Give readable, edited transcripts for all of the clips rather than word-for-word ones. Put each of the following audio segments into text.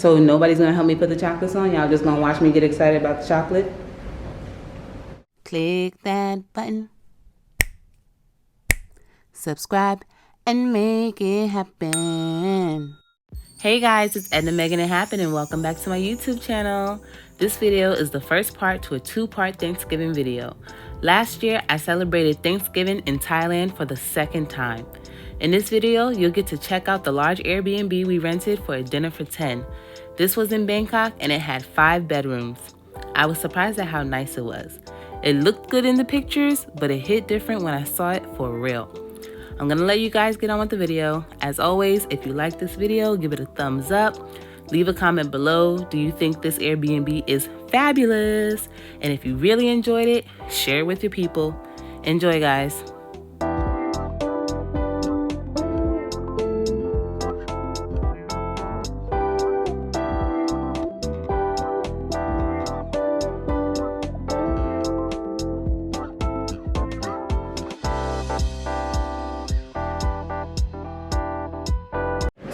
So nobody's gonna help me put the chocolates on? Y'all just gonna watch me get excited about the chocolate? Click that button. Subscribe and make it happen. Hey guys, it's Edna Megan It Happen and welcome back to my YouTube channel. This video is the first part to a two-part Thanksgiving video. Last year, I celebrated Thanksgiving in Thailand for the second time. In this video, you'll get to check out the large Airbnb we rented for a dinner for 10. This was in Bangkok and it had 5 bedrooms. I was surprised at how nice it was. It looked good in the pictures, but it hit different when I saw it for real. I'm gonna let you guys get on with the video. As always, if you like this video, give it a thumbs up. Leave a comment below. Do you think this Airbnb is fabulous? And if you really enjoyed it, share it with your people. Enjoy, guys.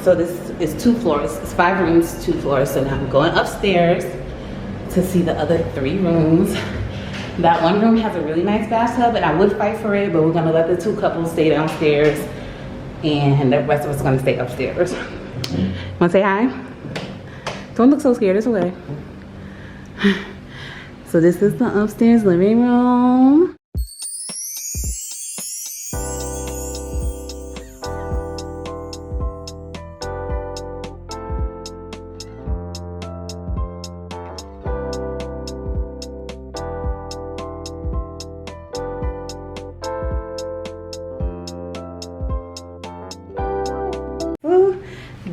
So this is 2 floors. It's 5 rooms, 2 floors. So now I'm going upstairs to see the other 3 rooms. That one room has a really nice bathtub, and I would fight for it, but we're gonna let the 2 couples stay downstairs, and the rest of us are gonna stay upstairs. Wanna say hi? Don't look so scared. It's okay. So this is the upstairs living room.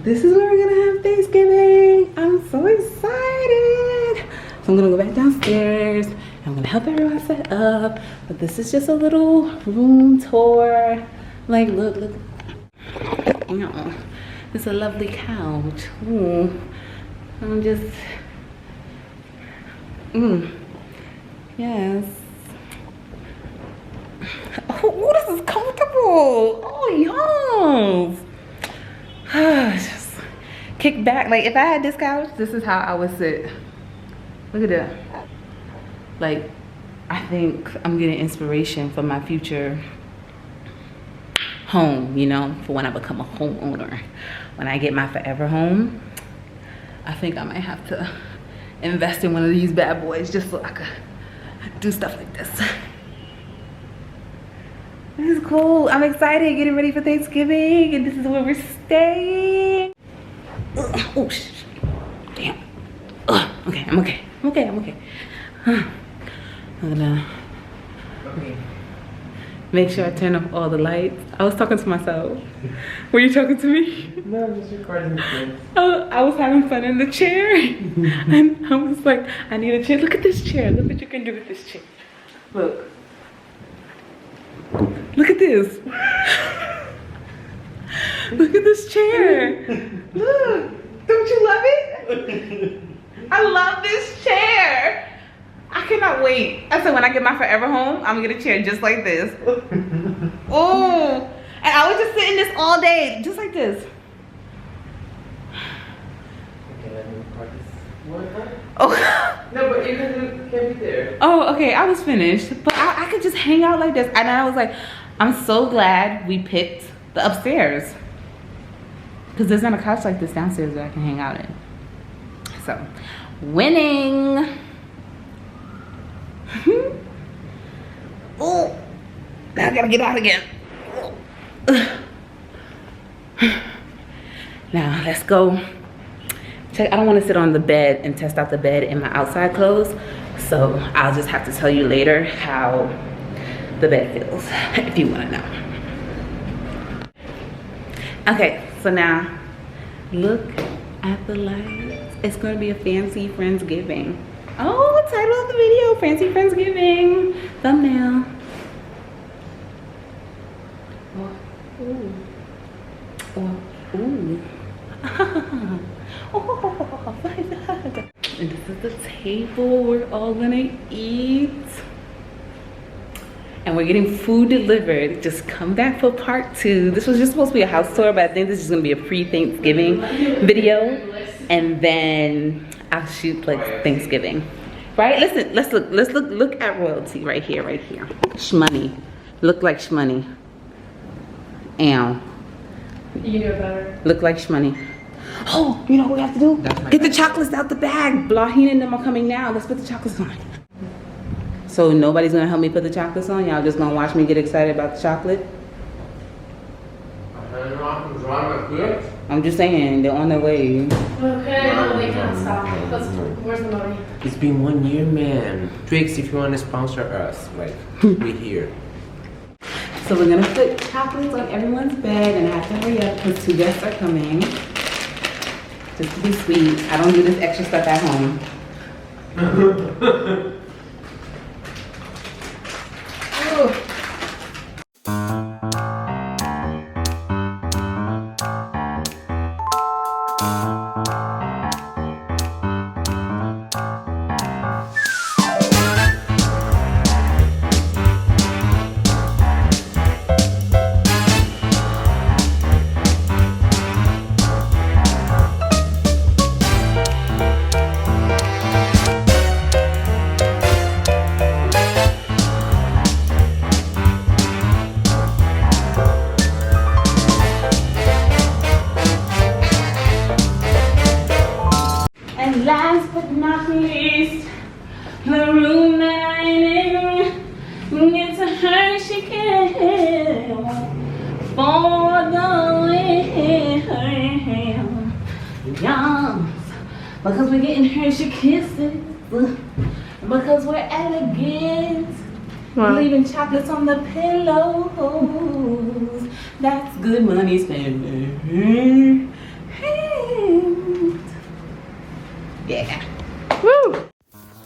This is where we're gonna have Thanksgiving. I'm so excited. So I'm gonna go back downstairs. I'm gonna help everyone set up. But this is just a little room tour. Like, look. Oh, it's a lovely couch. Ooh. I'm just, yes. Oh, this is comfortable. Oh, yes. Just kick back. Like, if I had this couch, this is how I would sit. Look at that. Like, I think I'm getting inspiration for my future home, you know, for when I become a homeowner. When I get my forever home, I think I might have to invest in one of these bad boys just so I could do stuff like this. This is cool. I'm excited, getting ready for Thanksgiving, and this is where we're staying. Oh, damn. Okay, I'm okay. I'm okay. I'm gonna make sure I turn off all the lights. I was talking to myself. Were you talking to me? No, I'm just recording the kids. I was having fun in the chair, and I was like, I need a chair. Look at this chair. Look what you can do with this chair. Look. Look at this. Look at this chair. Look. Don't you love it? I love this chair. I cannot wait. I said when I get my forever home, I'm gonna get a chair just like this. Oh. And I would just sit in this all day, just like this. Okay, let me record this. What? Oh. No, but you can't be there. Oh, okay, I was finished. But I could just hang out like this. And I was like, I'm so glad we picked the upstairs. Because there's not a couch like this downstairs that I can hang out in. So, winning. Oh, now I gotta get out again. Now, let's go. Check. I don't want to sit on the bed and test out the bed in my outside clothes. So, I'll just have to tell you later how the bed feels, if you want to know. Okay, so now look at the lights. It's going to be a fancy Friendsgiving. Oh, title of the video, Fancy Friendsgiving. Thumbnail. Oh, ooh. Oh, ooh. Oh, my God. And this is the table we're all gonna eat. And we're getting food delivered. Just come back for part 2. This was just supposed to be a house tour, but I think this is gonna be a pre-Thanksgiving video. and then I'll shoot like Thanksgiving. Right? Listen, let's look at royalty right here. Shmoney. Look like shmoney. Ow. You know better. Look like shmoney. Oh, you know what we have to do? Get the chocolates out the bag. Blaheen and them are coming now. Let's put the chocolates on. So nobody's gonna help me put the chocolates on? Y'all just gonna watch me get excited about the chocolate? I'm just saying, they're on their way. Okay, no, they can't stop. Where's the money? It's been 1 year, man. Twix, if you want to sponsor us, like, we're here. So we're gonna put chocolates on everyone's bed, and I have to hurry up because 2 guests are coming. Just to be sweet. I don't do this extra stuff at home. And last but not least, the room that I'm in, get to her she can for the yums. Because we're getting her she kisses. Because we're elegant. Wow. Leaving chocolates on the pillows. That's good money spent. Yeah. Woo!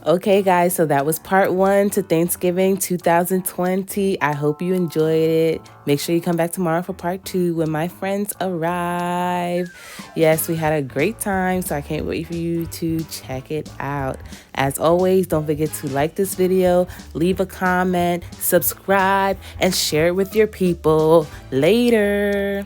Okay guys, so that was part 1 to Thanksgiving 2020. I hope you enjoyed it. Make sure you come back tomorrow for part 2 when my friends arrive. Yes, we had a great time, so I can't wait for you to check it out. As always, don't forget to like this video, leave a comment, subscribe, and share it with your people. Later.